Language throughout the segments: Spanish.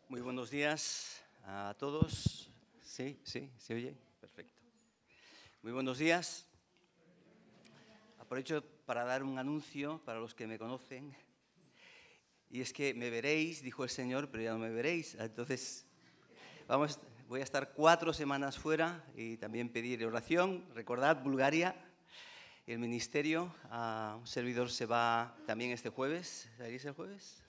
Muy buenos días a todos. ¿Sí? ¿Se oye? Perfecto. Muy buenos días. Aprovecho para dar un anuncio para los que me conocen. Y es que me veréis, dijo el Señor, pero ya no me veréis. Entonces, voy a estar 4 semanas fuera y también pedir oración. Recordad, Bulgaria, el ministerio. Un servidor se va también este jueves. ¿Salís el jueves?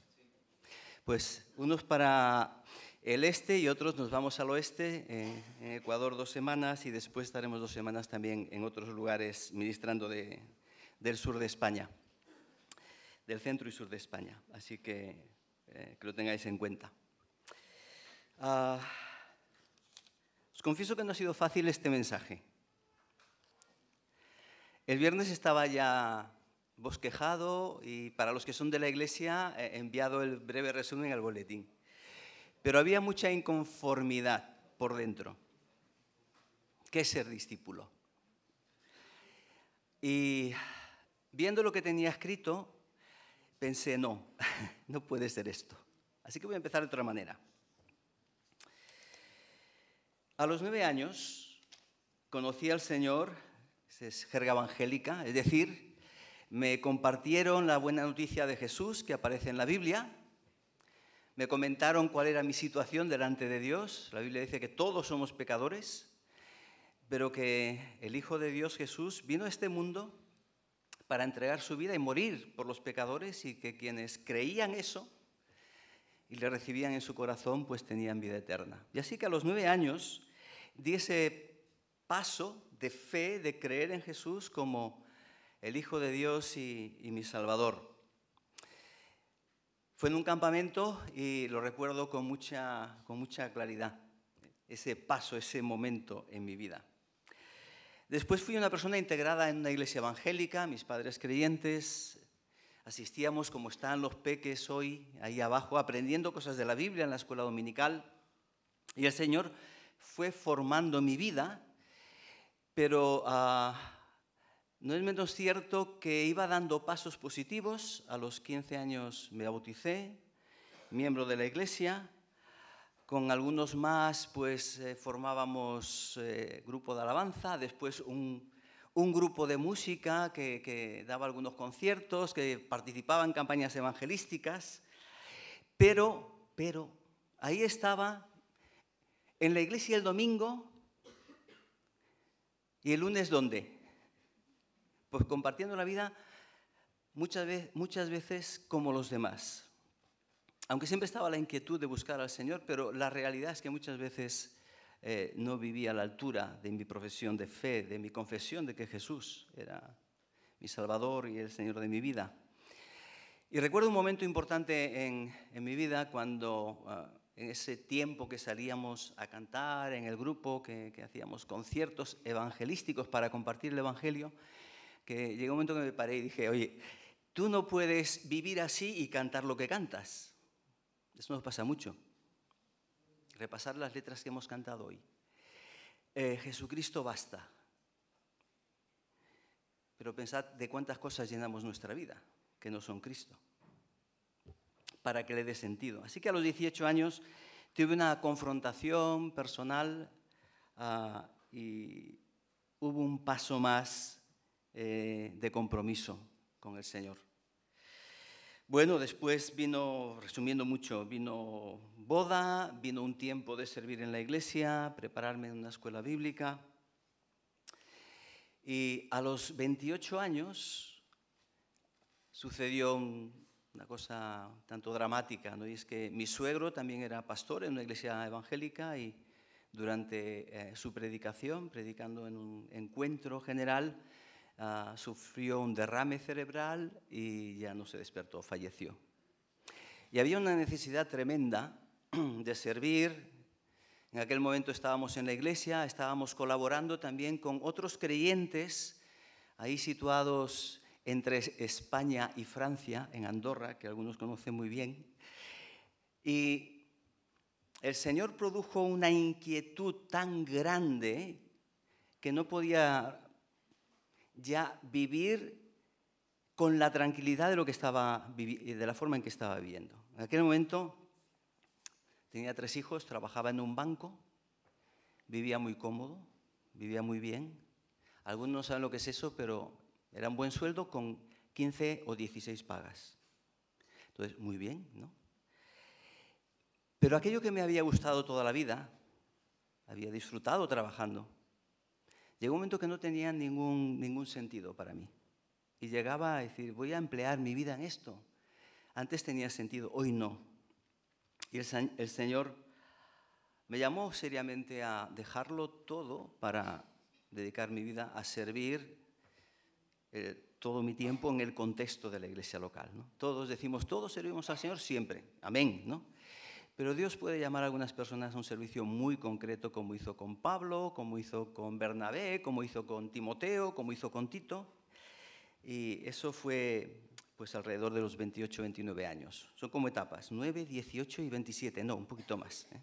Pues unos para el este y otros nos vamos al oeste, en Ecuador 2 semanas y después estaremos 2 semanas también en otros lugares ministrando del sur de España, del centro y sur de España. Así que lo tengáis en cuenta. Os confieso que no ha sido fácil este mensaje. El viernes estaba ya bosquejado y para los que son de la iglesia he enviado el breve resumen al boletín. Pero había mucha inconformidad por dentro. ¿Qué es ser discípulo? Y viendo lo que tenía escrito, pensé, no puede ser esto. Así que voy a empezar de otra manera. A los 9 años conocí al Señor, es jerga evangélica, es decir, me compartieron la buena noticia de Jesús que aparece en la Biblia. Me comentaron cuál era mi situación delante de Dios. La Biblia dice que todos somos pecadores, pero que el Hijo de Dios, Jesús, vino a este mundo para entregar su vida y morir por los pecadores y que quienes creían eso y le recibían en su corazón, pues tenían vida eterna. Y así que a los 9 años di ese paso de fe, de creer en Jesús como el Hijo de Dios y mi Salvador. Fue en un campamento y lo recuerdo con mucha claridad, ese paso, ese momento en mi vida. Después fui una persona integrada en una iglesia evangélica, mis padres creyentes, asistíamos como están los peques hoy, ahí abajo, aprendiendo cosas de la Biblia en la escuela dominical. Y el Señor fue formando mi vida, pero no es menos cierto que iba dando pasos positivos. A los 15 años me bauticé, miembro de la iglesia. Con algunos más pues formábamos grupo de alabanza, después un grupo de música que daba algunos conciertos, que participaba en campañas evangelísticas. Pero ahí estaba en la iglesia el domingo y el lunes ¿dónde? Pues compartiendo la vida muchas veces como los demás. Aunque siempre estaba la inquietud de buscar al Señor, pero la realidad es que muchas veces no vivía a la altura de mi profesión de fe, de mi confesión de que Jesús era mi Salvador y el Señor de mi vida. Y recuerdo un momento importante en mi vida cuando en ese tiempo que salíamos a cantar en el grupo, que hacíamos conciertos evangelísticos para compartir el Evangelio, que llegó un momento que me paré y dije, oye, tú no puedes vivir así y cantar lo que cantas. Eso nos pasa mucho. Repasar las letras que hemos cantado hoy. Jesucristo basta. Pero pensad de cuántas cosas llenamos nuestra vida que no son Cristo, para que le dé sentido. Así que a los 18 años tuve una confrontación personal y hubo un paso más de compromiso con el Señor. Bueno, después vino, resumiendo mucho, vino boda, vino un tiempo de servir en la iglesia, prepararme en una escuela bíblica. Y a los 28 años sucedió una cosa tanto dramática, ¿no? Y es que mi suegro también era pastor en una iglesia evangélica y durante su predicación, predicando en un encuentro general, sufrió un derrame cerebral y ya no se despertó, falleció. Y había una necesidad tremenda de servir. En aquel momento estábamos en la iglesia, estábamos colaborando también con otros creyentes, ahí situados entre España y Francia, en Andorra, que algunos conocen muy bien. Y el Señor produjo una inquietud tan grande que no podía ya vivir con la tranquilidad de lo que de la forma en que estaba viviendo. En aquel momento Tenía 3 hijos, trabajaba en un banco, vivía muy cómodo, vivía muy bien. Algunos no saben lo que es eso, pero era un buen sueldo con 15 o 16 pagas. Entonces, muy bien, ¿no? Pero aquello que me había gustado toda la vida, había disfrutado trabajando, llegó un momento que no tenía ningún sentido para mí. Y llegaba a decir, voy a emplear mi vida en esto. Antes tenía sentido, hoy no. Y el Señor me llamó seriamente a dejarlo todo para dedicar mi vida a servir todo mi tiempo en el contexto de la iglesia local, ¿no? Todos decimos, todos servimos al Señor siempre, amén, ¿no? Pero Dios puede llamar a algunas personas a un servicio muy concreto, como hizo con Pablo, como hizo con Bernabé, como hizo con Timoteo, como hizo con Tito. Y eso fue pues alrededor de los 28, 29 años. Son como etapas, 9, 18 y 27, no, un poquito más, ¿eh?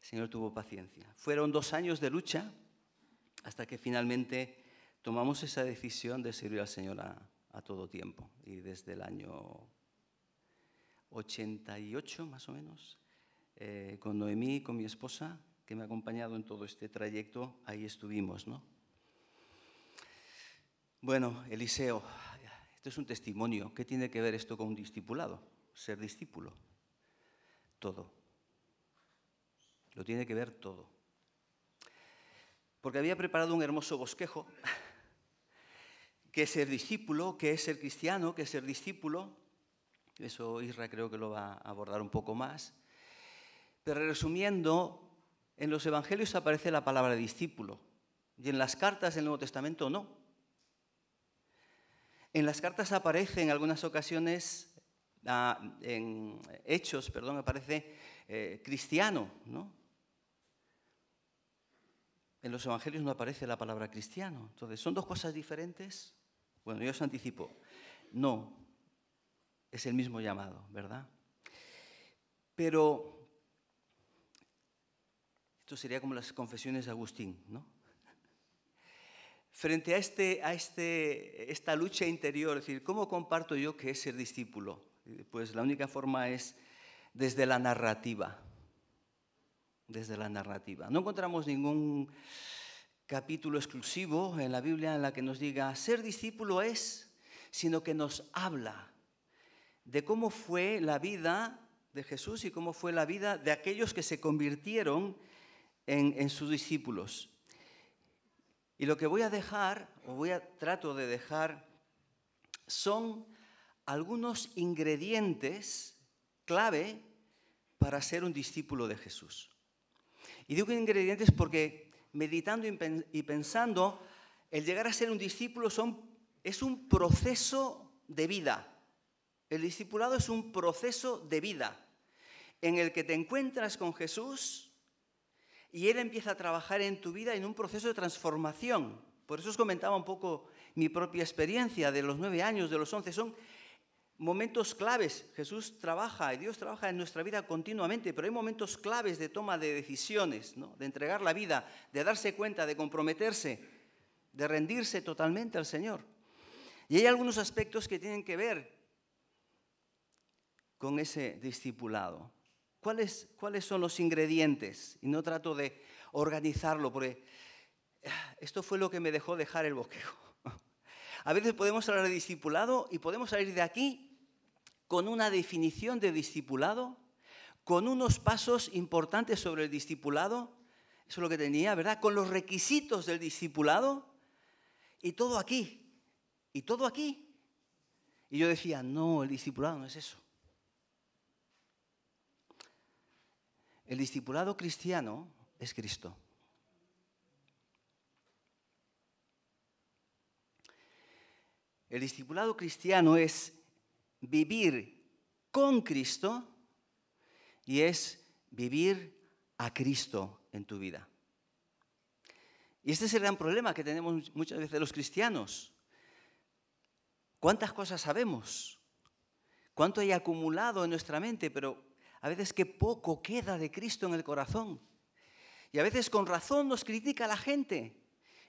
El Señor tuvo paciencia. Fueron 2 años de lucha hasta que finalmente tomamos esa decisión de servir al Señor a todo tiempo. Y desde el año 88, más o menos, con Noemí, con mi esposa, que me ha acompañado en todo este trayecto, ahí estuvimos, ¿no? Bueno, Eliseo, esto es un testimonio. ¿Qué tiene que ver esto con un discipulado? Ser discípulo. Todo. Lo tiene que ver todo. Porque había preparado un hermoso bosquejo. ¿Qué es ser discípulo? ¿Qué es ser cristiano? ¿Qué es ser discípulo? Eso Isra creo que lo va a abordar un poco más. Pero resumiendo, en los evangelios aparece la palabra discípulo. Y en las cartas del Nuevo Testamento no. En las cartas aparece en algunas ocasiones, en Hechos, perdón, aparece cristiano, ¿no? En los evangelios no aparece la palabra cristiano. Entonces, ¿son 2 cosas diferentes? Bueno, yo os anticipo. No, es el mismo llamado, ¿verdad? Pero esto sería como las confesiones de Agustín, ¿no? Frente a esta lucha interior, es decir, ¿cómo comparto yo qué es ser discípulo? Pues la única forma es desde la narrativa. Desde la narrativa. No encontramos ningún capítulo exclusivo en la Biblia en la que nos diga ser discípulo es, sino que nos habla de cómo fue la vida de Jesús y cómo fue la vida de aquellos que se convirtieron en sus discípulos. Y lo que voy a dejar, trato de dejar, son algunos ingredientes clave para ser un discípulo de Jesús. Y digo ingredientes porque meditando y pensando, el llegar a ser un discípulo es un proceso de vida. El discipulado es un proceso de vida en el que te encuentras con Jesús y Él empieza a trabajar en tu vida en un proceso de transformación. Por eso os comentaba un poco mi propia experiencia de los 9 años, de los 11. Son momentos claves. Jesús trabaja y Dios trabaja en nuestra vida continuamente, pero hay momentos claves de toma de decisiones, ¿no? De entregar la vida, de darse cuenta, de comprometerse, de rendirse totalmente al Señor. Y hay algunos aspectos que tienen que ver con ese discipulado. ¿Cuáles son los ingredientes? Y no trato de organizarlo, porque esto fue lo que me dejó dejar el bosquejo. A veces podemos hablar de discipulado y podemos salir de aquí con una definición de discipulado, con unos pasos importantes sobre el discipulado, eso es lo que tenía, ¿verdad? Con los requisitos del discipulado y todo aquí, y todo aquí. Y yo decía, no, el discipulado no es eso. El discipulado cristiano es Cristo. El discipulado cristiano es vivir con Cristo y es vivir a Cristo en tu vida. Y este es el gran problema que tenemos muchas veces los cristianos. ¿Cuántas cosas sabemos? ¿Cuánto hay acumulado en nuestra mente? Pero a veces que poco queda de Cristo en el corazón. Y a veces con razón nos critica la gente.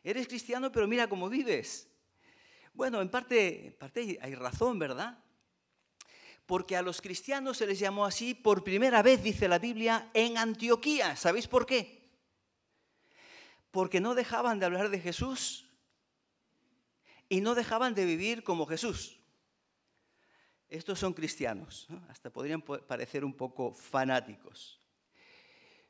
Eres cristiano, pero mira cómo vives. Bueno, en parte hay razón, ¿verdad? Porque a los cristianos se les llamó así por primera vez, dice la Biblia, en Antioquía. ¿Sabéis por qué? Porque no dejaban de hablar de Jesús y no dejaban de vivir como Jesús. Estos son cristianos, ¿no? Hasta podrían parecer un poco fanáticos.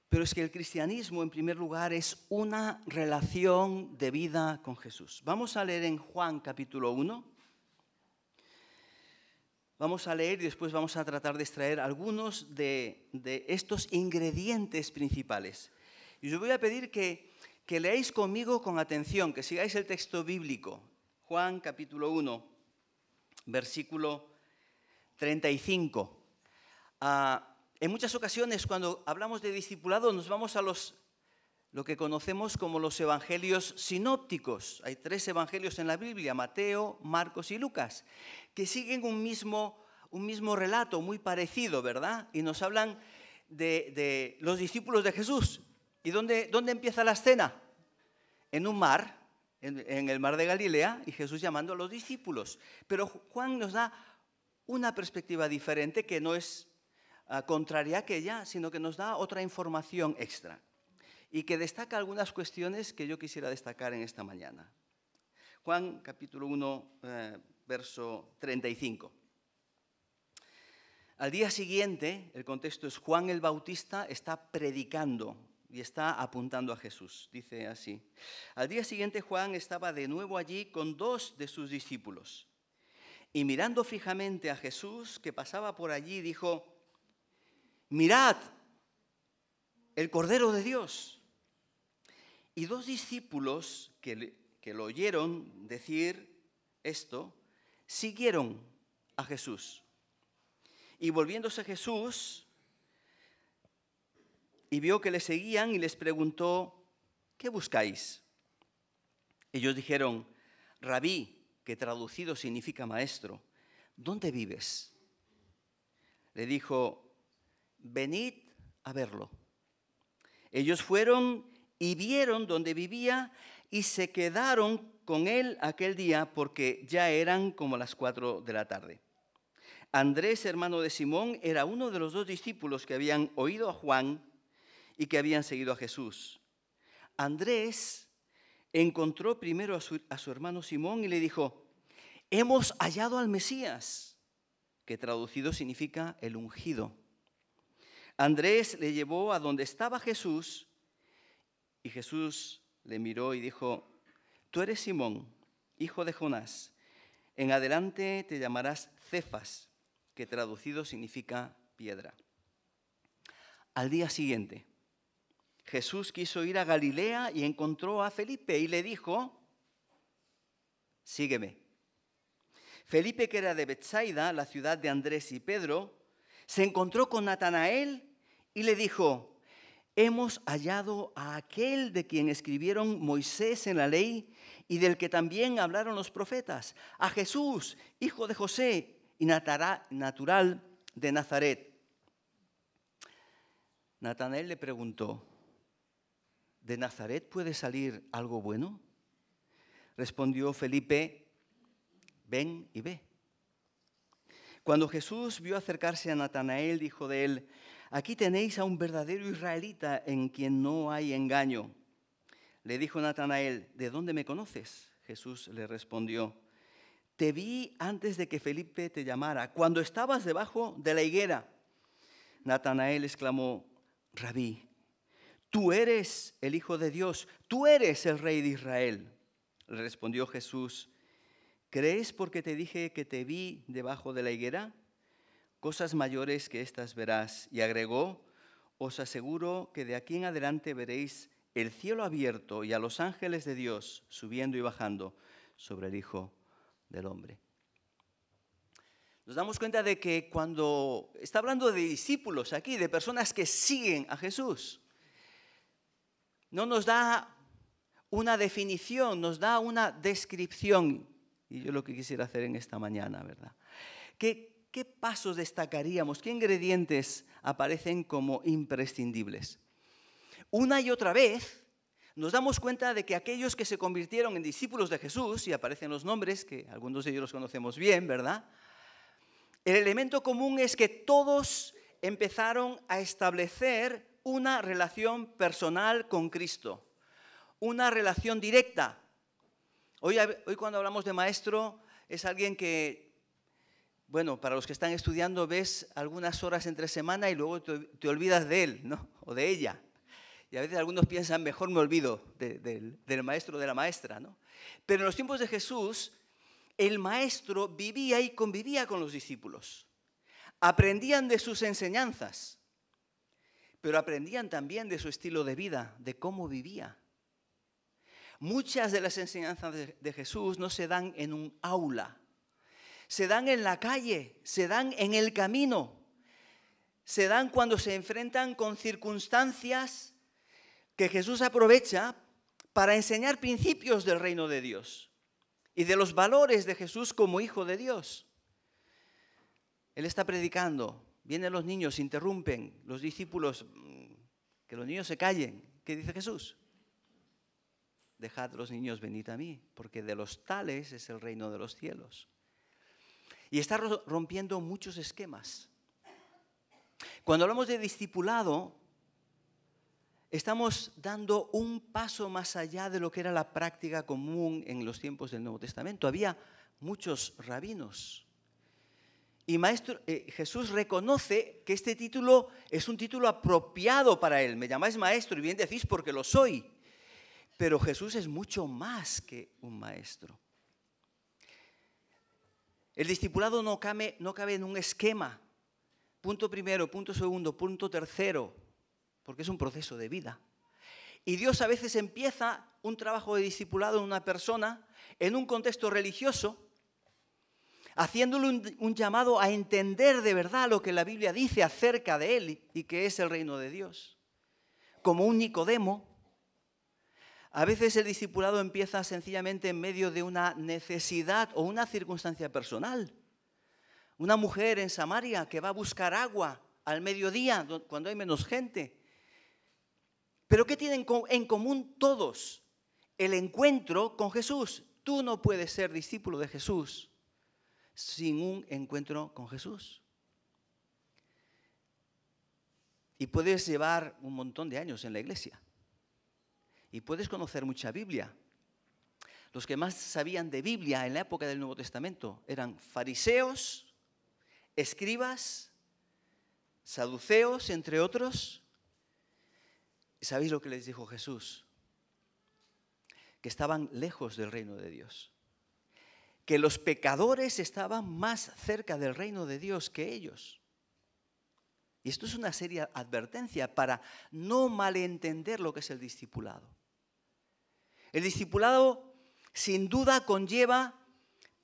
Pero es que el cristianismo, en primer lugar, es una relación de vida con Jesús. Vamos a leer en Juan capítulo 1. Vamos a leer y después vamos a tratar de extraer algunos de estos ingredientes principales. Y os voy a pedir que leáis conmigo con atención, que sigáis el texto bíblico. Juan capítulo 1, versículo 35. En muchas ocasiones cuando hablamos de discipulado nos vamos a lo que conocemos como los evangelios sinópticos. Hay 3 evangelios en la Biblia, Mateo, Marcos y Lucas, que siguen un mismo relato muy parecido, ¿verdad? Y nos hablan de los discípulos de Jesús. ¿Y dónde empieza la escena? En un mar, en el mar de Galilea, y Jesús llamando a los discípulos. Pero Juan nos da una perspectiva diferente que no es contraria a aquella, sino que nos da otra información extra y que destaca algunas cuestiones que yo quisiera destacar en esta mañana. Juan capítulo 1, verso 35. Al día siguiente, el contexto es Juan el Bautista está predicando y está apuntando a Jesús. Dice así: al día siguiente Juan estaba de nuevo allí con 2 de sus discípulos. Y mirando fijamente a Jesús que pasaba por allí, dijo: mirad, el Cordero de Dios. Y 2 discípulos que lo oyeron decir esto, siguieron a Jesús. Y volviéndose Jesús, y vio que le seguían y les preguntó: ¿qué buscáis? Ellos dijeron: Rabí, que traducido significa maestro, ¿dónde vives? Le dijo: venid a verlo. Ellos fueron y vieron dónde vivía y se quedaron con él aquel día porque ya eran como las 4 de la tarde. Andrés, hermano de Simón, era uno de los 2 discípulos que habían oído a Juan y que habían seguido a Jesús. Andrés encontró primero a su hermano Simón y le dijo: hemos hallado al Mesías, que traducido significa el ungido. Andrés le llevó a donde estaba Jesús y Jesús le miró y dijo: tú eres Simón, hijo de Jonás. En adelante te llamarás Cefas, que traducido significa piedra. Al día siguiente, Jesús quiso ir a Galilea y encontró a Felipe y le dijo: sígueme. Felipe, que era de Betsaida, la ciudad de Andrés y Pedro, se encontró con Natanael y le dijo: hemos hallado a aquel de quien escribieron Moisés en la ley y del que también hablaron los profetas, a Jesús, hijo de José y natural de Nazaret. Natanael le preguntó: ¿de Nazaret puede salir algo bueno? Respondió Felipe: ven y ve. Cuando Jesús vio acercarse a Natanael, dijo de él: aquí tenéis a un verdadero israelita en quien no hay engaño. Le dijo Natanael: ¿de dónde me conoces? Jesús le respondió: te vi antes de que Felipe te llamara, cuando estabas debajo de la higuera. Natanael exclamó: Rabí, tú eres el Hijo de Dios, tú eres el Rey de Israel. Le respondió Jesús: ¿crees porque te dije que te vi debajo de la higuera? Cosas mayores que estas verás. Y agregó: os aseguro que de aquí en adelante veréis el cielo abierto y a los ángeles de Dios subiendo y bajando sobre el Hijo del Hombre. Nos damos cuenta de que cuando está hablando de discípulos aquí, de personas que siguen a Jesús, no nos da una definición, nos da una descripción. Y yo lo que quisiera hacer en esta mañana, ¿verdad? ¿Qué pasos destacaríamos? ¿Qué ingredientes aparecen como imprescindibles? Una y otra vez nos damos cuenta de que aquellos que se convirtieron en discípulos de Jesús, y aparecen los nombres, que algunos de ellos los conocemos bien, ¿verdad? El elemento común es que todos empezaron a establecer una relación personal con Cristo, una relación directa. Hoy cuando hablamos de maestro, es alguien que, bueno, para los que están estudiando, ves algunas horas entre semana y luego te olvidas de él, ¿no? O de ella. Y a veces algunos piensan, mejor me olvido del maestro o de la maestra, ¿no? Pero en los tiempos de Jesús, el maestro vivía y convivía con los discípulos. Aprendían de sus enseñanzas, pero aprendían también de su estilo de vida, de cómo vivía. Muchas de las enseñanzas de Jesús no se dan en un aula, se dan en la calle, se dan en el camino, se dan cuando se enfrentan con circunstancias que Jesús aprovecha para enseñar principios del reino de Dios y de los valores de Jesús como hijo de Dios. Él está predicando, vienen los niños, interrumpen, los discípulos, que los niños se callen. ¿Qué dice Jesús? Dejad los niños, venid a mí, porque de los tales es el reino de los cielos. Y está rompiendo muchos esquemas. Cuando hablamos de discipulado, estamos dando un paso más allá de lo que era la práctica común en los tiempos del Nuevo Testamento. Había muchos rabinos. Y Jesús reconoce que este título es un título apropiado para él. Me llamáis maestro y bien decís porque lo soy. Pero Jesús es mucho más que un maestro. El discipulado no cabe en un esquema. Punto primero, punto segundo, punto tercero, porque es un proceso de vida. Y Dios a veces empieza un trabajo de discipulado en una persona, en un contexto religioso, haciéndole un llamado a entender de verdad lo que la Biblia dice acerca de él y que es el reino de Dios. Como un Nicodemo, a veces el discipulado empieza sencillamente en medio de una necesidad o una circunstancia personal. Una mujer en Samaria que va a buscar agua al mediodía, cuando hay menos gente. ¿Pero qué tienen en común todos? El encuentro con Jesús. Tú no puedes ser discípulo de Jesús sin un encuentro con Jesús. Y puedes llevar un montón de años en la iglesia. Y puedes conocer mucha Biblia. Los que más sabían de Biblia en la época del Nuevo Testamento eran fariseos, escribas, saduceos, entre otros. ¿Sabéis lo que les dijo Jesús? Que estaban lejos del reino de Dios. Que los pecadores estaban más cerca del reino de Dios que ellos. Y esto es una seria advertencia para no malentender lo que es el discipulado. El discipulado sin duda conlleva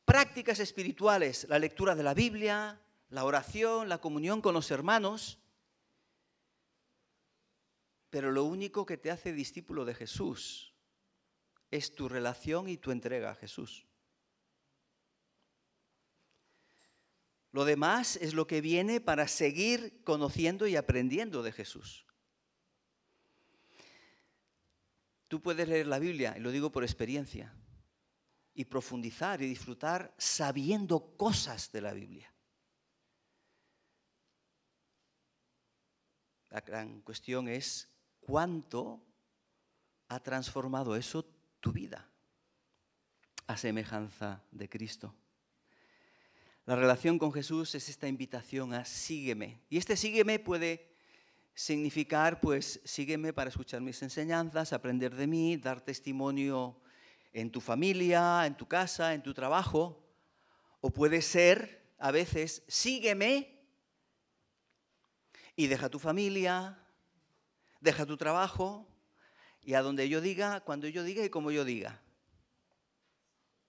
prácticas espirituales, la lectura de la Biblia, la oración, la comunión con los hermanos. Pero lo único que te hace discípulo de Jesús es tu relación y tu entrega a Jesús. Lo demás es lo que viene para seguir conociendo y aprendiendo de Jesús. Tú puedes leer la Biblia, y lo digo por experiencia, y profundizar y disfrutar sabiendo cosas de la Biblia. La gran cuestión es cuánto ha transformado eso tu vida a semejanza de Cristo. La relación con Jesús es esta invitación a sígueme. Y este sígueme puede significar, pues, sígueme para escuchar mis enseñanzas, aprender de mí, dar testimonio en tu familia, en tu casa, en tu trabajo. O puede ser, a veces, sígueme y deja tu familia, deja tu trabajo y a donde yo diga, cuando yo diga y como yo diga.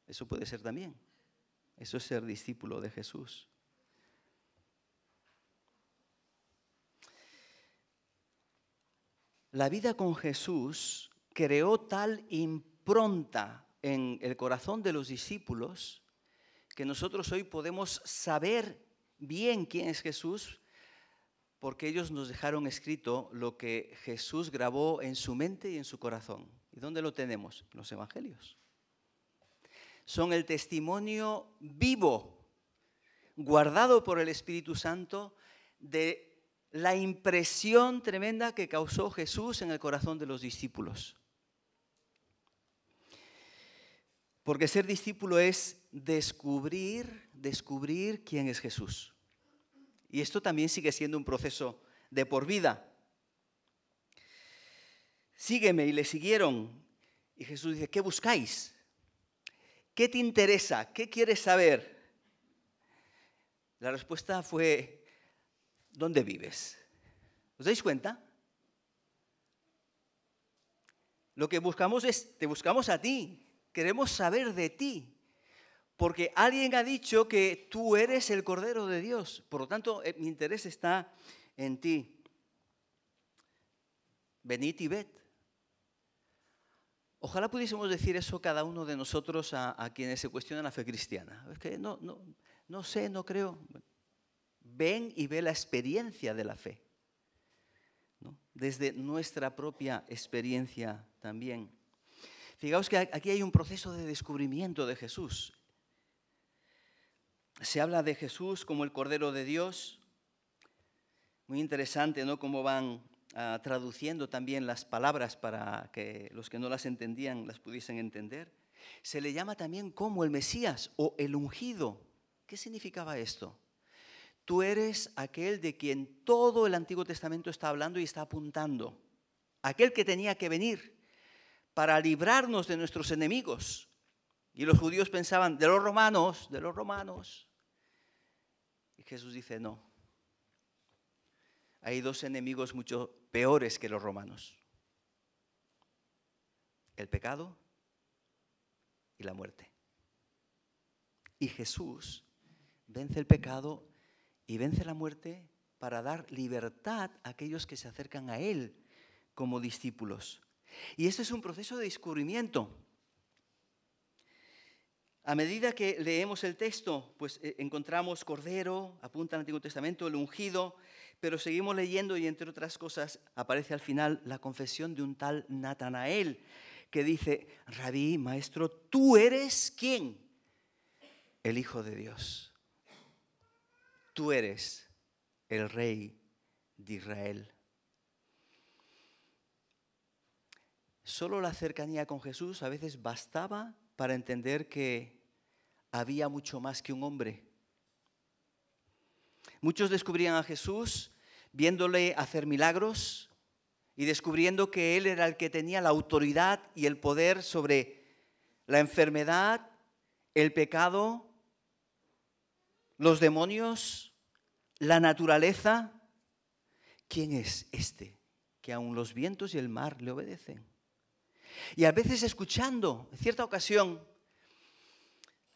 Eso puede ser también. Eso es ser discípulo de Jesús. La vida con Jesús creó tal impronta en el corazón de los discípulos que nosotros hoy podemos saber bien quién es Jesús porque ellos nos dejaron escrito lo que Jesús grabó en su mente y en su corazón. ¿Y dónde lo tenemos? En los evangelios. Son el testimonio vivo, guardado por el Espíritu Santo, de la impresión tremenda que causó Jesús en el corazón de los discípulos. Porque ser discípulo es descubrir quién es Jesús. Y esto también sigue siendo un proceso de por vida. Sígueme, y le siguieron. Y Jesús dice, ¿qué buscáis? ¿Qué te interesa? ¿Qué quieres saber? La respuesta fue, ¿dónde vives? ¿Os dais cuenta? Lo que buscamos te buscamos a ti. Queremos saber de ti. Porque alguien ha dicho que tú eres el Cordero de Dios. Por lo tanto, mi interés está en ti. Venid y ved. Ojalá pudiésemos decir eso cada uno de nosotros a quienes se cuestionan la fe cristiana. Es que no sé, no creo. Ven y ve la experiencia de la fe, ¿no? Desde nuestra propia experiencia también. Fijaos que aquí hay un proceso de descubrimiento de Jesús. Se habla de Jesús como el Cordero de Dios. Muy interesante, ¿no? Cómo van traduciendo también las palabras para que los que no las entendían las pudiesen entender. Se le llama también como el Mesías o el ungido. ¿Qué significaba esto? Tú eres aquel de quien todo el Antiguo Testamento está hablando y está apuntando. Aquel que tenía que venir para librarnos de nuestros enemigos. Y los judíos pensaban, de los romanos. Y Jesús dice, no. Hay dos enemigos mucho peores que los romanos. El pecado y la muerte. Y Jesús vence el pecado y vence la muerte para dar libertad a aquellos que se acercan a Él como discípulos. Y este es un proceso de descubrimiento. A medida que leemos el texto, pues encontramos Cordero, apunta al Antiguo Testamento, el ungido, pero seguimos leyendo y entre otras cosas aparece al final la confesión de un tal Natanael que dice, Rabí, maestro, ¿tú eres quién? El Hijo de Dios. Tú eres el Rey de Israel. Solo la cercanía con Jesús a veces bastaba para entender que había mucho más que un hombre. Muchos descubrían a Jesús viéndole hacer milagros y descubriendo que Él era el que tenía la autoridad y el poder sobre la enfermedad, el pecado, los demonios, la naturaleza. ¿Quién es este que aun los vientos y el mar le obedecen? Y a veces escuchando, en cierta ocasión,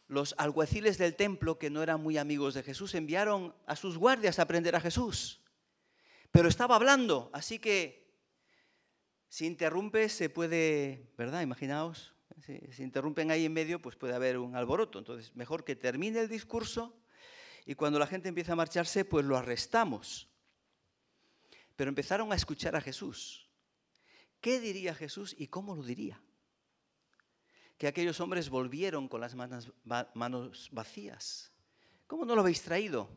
los alguaciles del templo, que no eran muy amigos de Jesús, enviaron a sus guardias a prender a Jesús. Pero estaba hablando, así que si interrumpe se puede, ¿verdad? Imaginaos, si interrumpen ahí en medio, pues puede haber un alboroto. Entonces, mejor que termine el discurso y cuando la gente empieza a marcharse, pues lo arrestamos. Pero empezaron a escuchar a Jesús. ¿Qué diría Jesús y cómo lo diría? Que aquellos hombres volvieron con las manos vacías. ¿Cómo no lo habéis traído?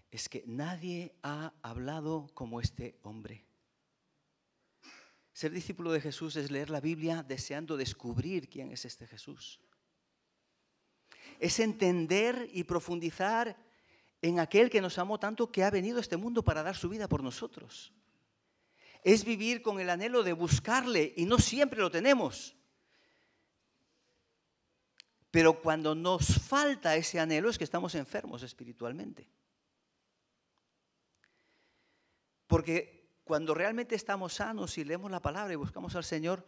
Es que nadie ha hablado como este hombre. Ser discípulo de Jesús es leer la Biblia deseando descubrir quién es este Jesús. Es entender y profundizar en aquel que nos amó tanto, que ha venido a este mundo para dar su vida por nosotros. Es vivir con el anhelo de buscarle y no siempre lo tenemos. Pero cuando nos falta ese anhelo es que estamos enfermos espiritualmente. Porque cuando realmente estamos sanos y leemos la palabra y buscamos al Señor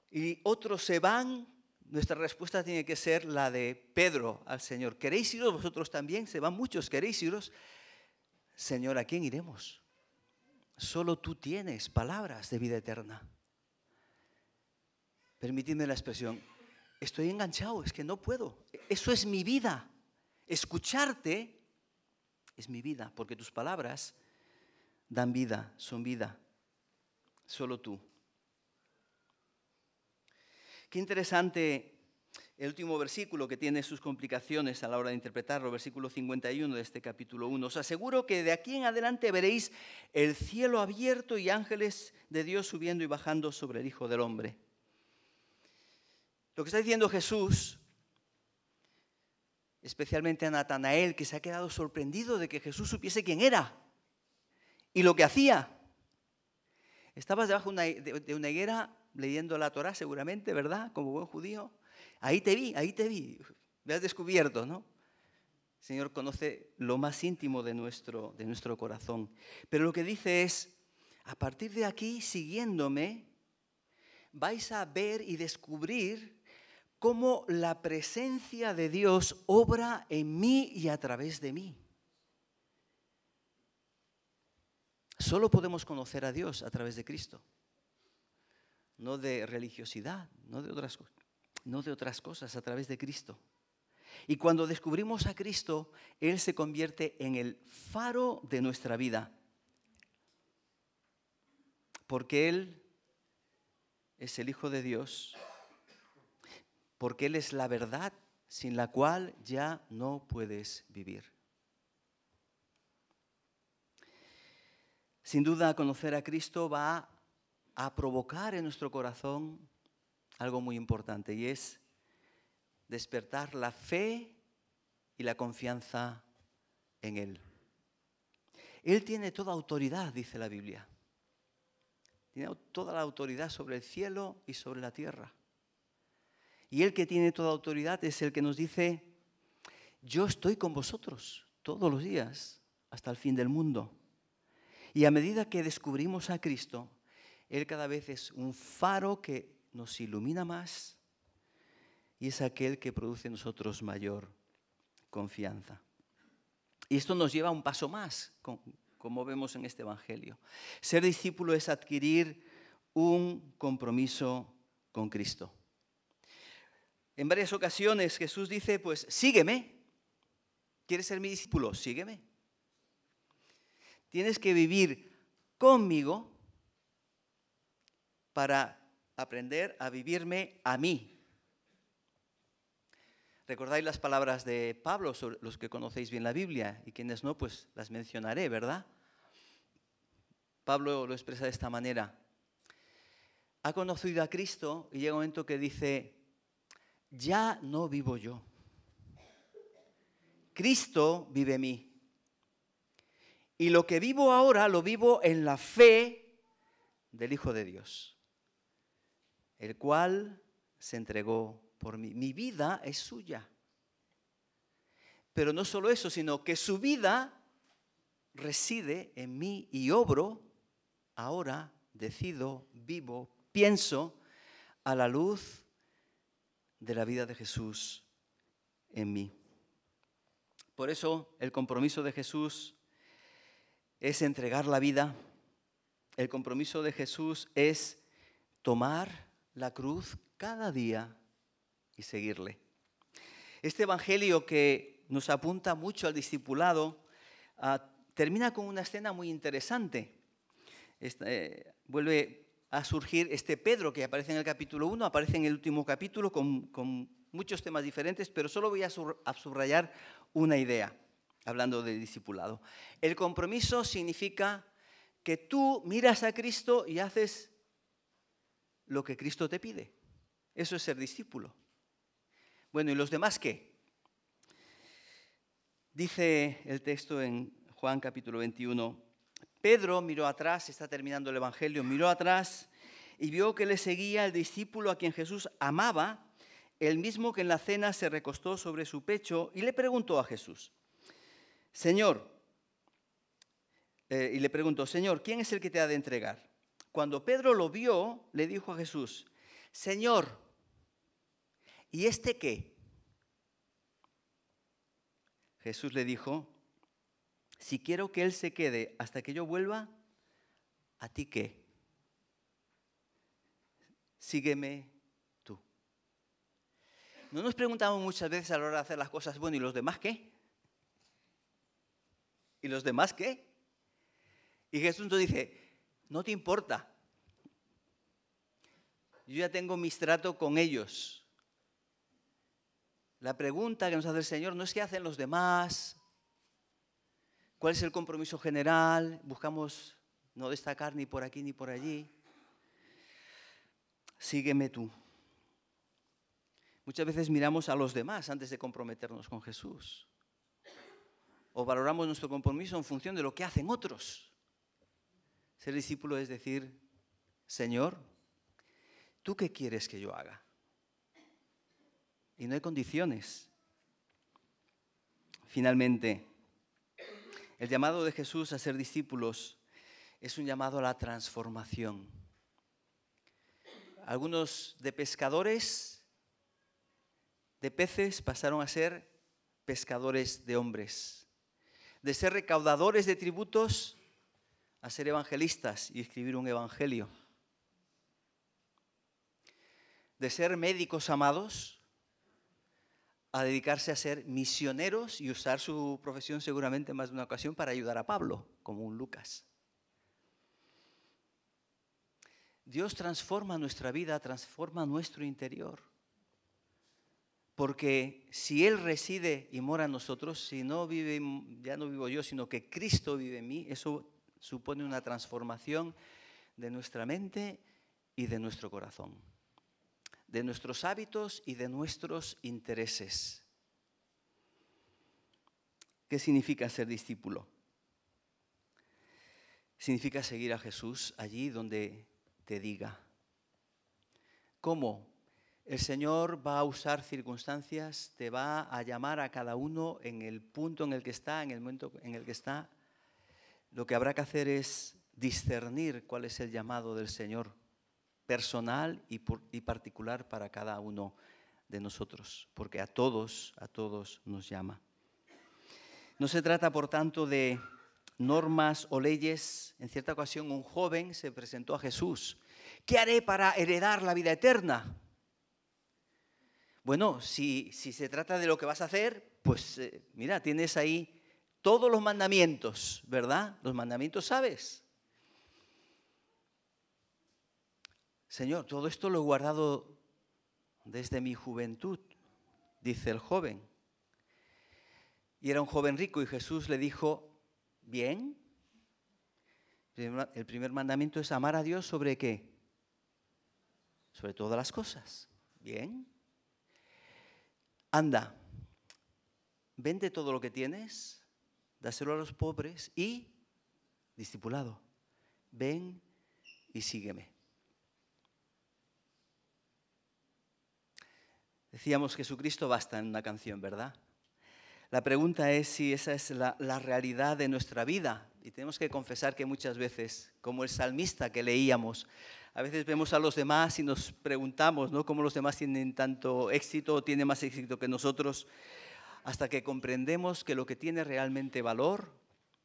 y otros se van, nuestra respuesta tiene que ser la de Pedro al Señor. ¿Queréis iros vosotros también? Se van muchos, ¿queréis iros? Señor, ¿a quién iremos? Solo tú tienes palabras de vida eterna. Permitidme la expresión, estoy enganchado, es que no puedo. Eso es mi vida. Escucharte es mi vida, porque tus palabras dan vida, son vida. Solo tú. Qué interesante el último versículo que tiene sus complicaciones a la hora de interpretarlo, versículo 51 de este capítulo 1. Os aseguro que de aquí en adelante veréis el cielo abierto y ángeles de Dios subiendo y bajando sobre el Hijo del Hombre. Lo que está diciendo Jesús, especialmente a Natanael, que se ha quedado sorprendido de que Jesús supiese quién era y lo que hacía. Estabas debajo de una higuera leyendo la Torá seguramente, ¿verdad? Como buen judío. Ahí te vi. Me has descubierto, ¿no? El Señor conoce lo más íntimo de nuestro corazón. Pero lo que dice es, a partir de aquí, siguiéndome, vais a ver y descubrir cómo la presencia de Dios obra en mí y a través de mí. Solo podemos conocer a Dios a través de Cristo. No de religiosidad, no de otras cosas, a través de Cristo. Y cuando descubrimos a Cristo, Él se convierte en el faro de nuestra vida. Porque Él es el Hijo de Dios. Porque Él es la verdad sin la cual ya no puedes vivir. Sin duda, conocer a Cristo va a provocar en nuestro corazón algo muy importante, y es despertar la fe y la confianza en Él. Él tiene toda autoridad, dice la Biblia. Tiene toda la autoridad sobre el cielo y sobre la tierra. Y Él que tiene toda autoridad es el que nos dice, yo estoy con vosotros todos los días hasta el fin del mundo. Y a medida que descubrimos a Cristo, Él cada vez es un faro que nos ilumina más y es aquel que produce en nosotros mayor confianza. Y esto nos lleva a un paso más, como vemos en este Evangelio. Ser discípulo es adquirir un compromiso con Cristo. En varias ocasiones Jesús dice, pues sígueme. ¿Quieres ser mi discípulo? Sígueme. Tienes que vivir conmigo para aprender a vivirme a mí. ¿Recordáis las palabras de Pablo, sobre los que conocéis bien la Biblia? Y quienes no, pues las mencionaré, ¿verdad? Pablo lo expresa de esta manera. Ha conocido a Cristo y llega un momento que dice, ya no vivo yo. Cristo vive en mí. Y lo que vivo ahora lo vivo en la fe del Hijo de Dios, el cual se entregó por mí. Mi vida es suya. Pero no solo eso, sino que su vida reside en mí y obro, ahora decido, vivo, pienso a la luz de la vida de Jesús en mí. Por eso el compromiso de Jesús es entregar la vida. El compromiso de Jesús es tomar la cruz cada día y seguirle. Este evangelio que nos apunta mucho al discipulado termina con una escena muy interesante. Vuelve a surgir este Pedro que aparece en el capítulo 1, aparece en el último capítulo con muchos temas diferentes, pero solo voy a subrayar una idea, hablando de discipulado. El compromiso significa que tú miras a Cristo y haces lo que Cristo te pide. Eso es ser discípulo. Bueno, ¿y los demás qué? Dice el texto en Juan capítulo 21, Pedro miró atrás, está terminando el Evangelio, miró atrás y vio que le seguía el discípulo a quien Jesús amaba, el mismo que en la cena se recostó sobre su pecho y le preguntó a Jesús, Señor, ¿quién es el que te ha de entregar? Cuando Pedro lo vio, le dijo a Jesús, Señor, ¿y este qué? Jesús le dijo, si quiero que él se quede hasta que yo vuelva, ¿a ti qué? Sígueme tú. No nos preguntamos muchas veces a la hora de hacer las cosas, bueno, ¿y los demás qué? ¿Y los demás qué? Y Jesús nos dice, no te importa. Yo ya tengo mis tratos con ellos. La pregunta que nos hace el Señor no es qué hacen los demás, cuál es el compromiso general, buscamos no destacar ni por aquí ni por allí. Sígueme tú. Muchas veces miramos a los demás antes de comprometernos con Jesús. O valoramos nuestro compromiso en función de lo que hacen otros. Ser discípulo es decir, Señor, ¿tú qué quieres que yo haga? Y no hay condiciones. Finalmente, el llamado de Jesús a ser discípulos es un llamado a la transformación. Algunos de pescadores de peces pasaron a ser pescadores de hombres. De ser recaudadores de tributos a ser evangelistas y escribir un evangelio. De ser médicos amados a dedicarse a ser misioneros y usar su profesión seguramente en más de una ocasión para ayudar a Pablo, como un Lucas. Dios transforma nuestra vida, transforma nuestro interior. Porque si Él reside y mora en nosotros, si no vive, ya no vivo yo, sino que Cristo vive en mí, eso supone una transformación de nuestra mente y de nuestro corazón, de nuestros hábitos y de nuestros intereses. ¿Qué significa ser discípulo? Significa seguir a Jesús allí donde te diga. ¿Cómo? El Señor va a usar circunstancias, te va a llamar a cada uno en el punto en el que está, en el momento en el que está. Lo que habrá que hacer es discernir cuál es el llamado del Señor personal y particular para cada uno de nosotros, porque a todos nos llama. No se trata, por tanto, de normas o leyes. En cierta ocasión un joven se presentó a Jesús. ¿Qué haré para heredar la vida eterna? Bueno, si se trata de lo que vas a hacer, pues mira, tienes ahí todos los mandamientos, ¿verdad? Los mandamientos sabes. Señor, todo esto lo he guardado desde mi juventud, dice el joven. Y era un joven rico y Jesús le dijo, bien, el primer mandamiento es amar a Dios ¿sobre qué? Sobre todas las cosas. Bien. Anda, vende todo lo que tienes, dáselo a los pobres y, discipulado, ven y sígueme. Decíamos Jesucristo basta en una canción, ¿verdad? La pregunta es si esa es la realidad de nuestra vida. Y tenemos que confesar que muchas veces, como el salmista que leíamos, a veces vemos a los demás y nos preguntamos, ¿no?, cómo los demás tienen tanto éxito o tienen más éxito que nosotros, hasta que comprendemos que lo que tiene realmente valor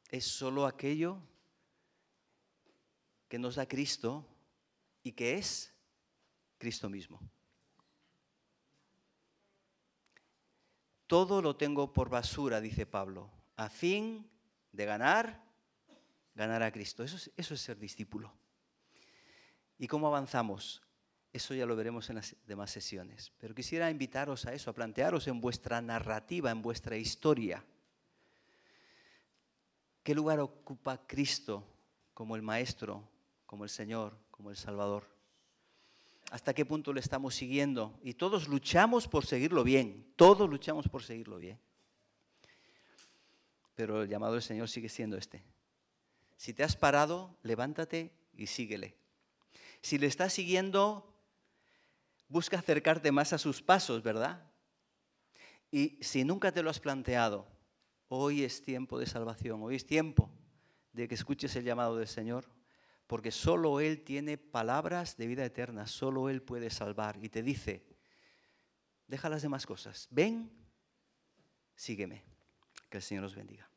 es solo aquello que nos da Cristo y que es Cristo mismo. Todo lo tengo por basura, dice Pablo, a fin de ganar a Cristo. Eso es ser discípulo. ¿Y cómo avanzamos? Eso ya lo veremos en las demás sesiones. Pero quisiera invitaros a eso, a plantearos en vuestra narrativa, en vuestra historia. ¿Qué lugar ocupa Cristo como el Maestro, como el Señor, como el Salvador? ¿Hasta qué punto le estamos siguiendo? Y todos luchamos por seguirlo bien. Todos luchamos por seguirlo bien. Pero el llamado del Señor sigue siendo este. Si te has parado, levántate y síguele. Si le estás siguiendo, busca acercarte más a sus pasos, ¿verdad? Y si nunca te lo has planteado, hoy es tiempo de salvación, hoy es tiempo de que escuches el llamado del Señor, porque solo Él tiene palabras de vida eterna, solo Él puede salvar. Y te dice, deja las demás cosas, ven, sígueme. Que el Señor os bendiga.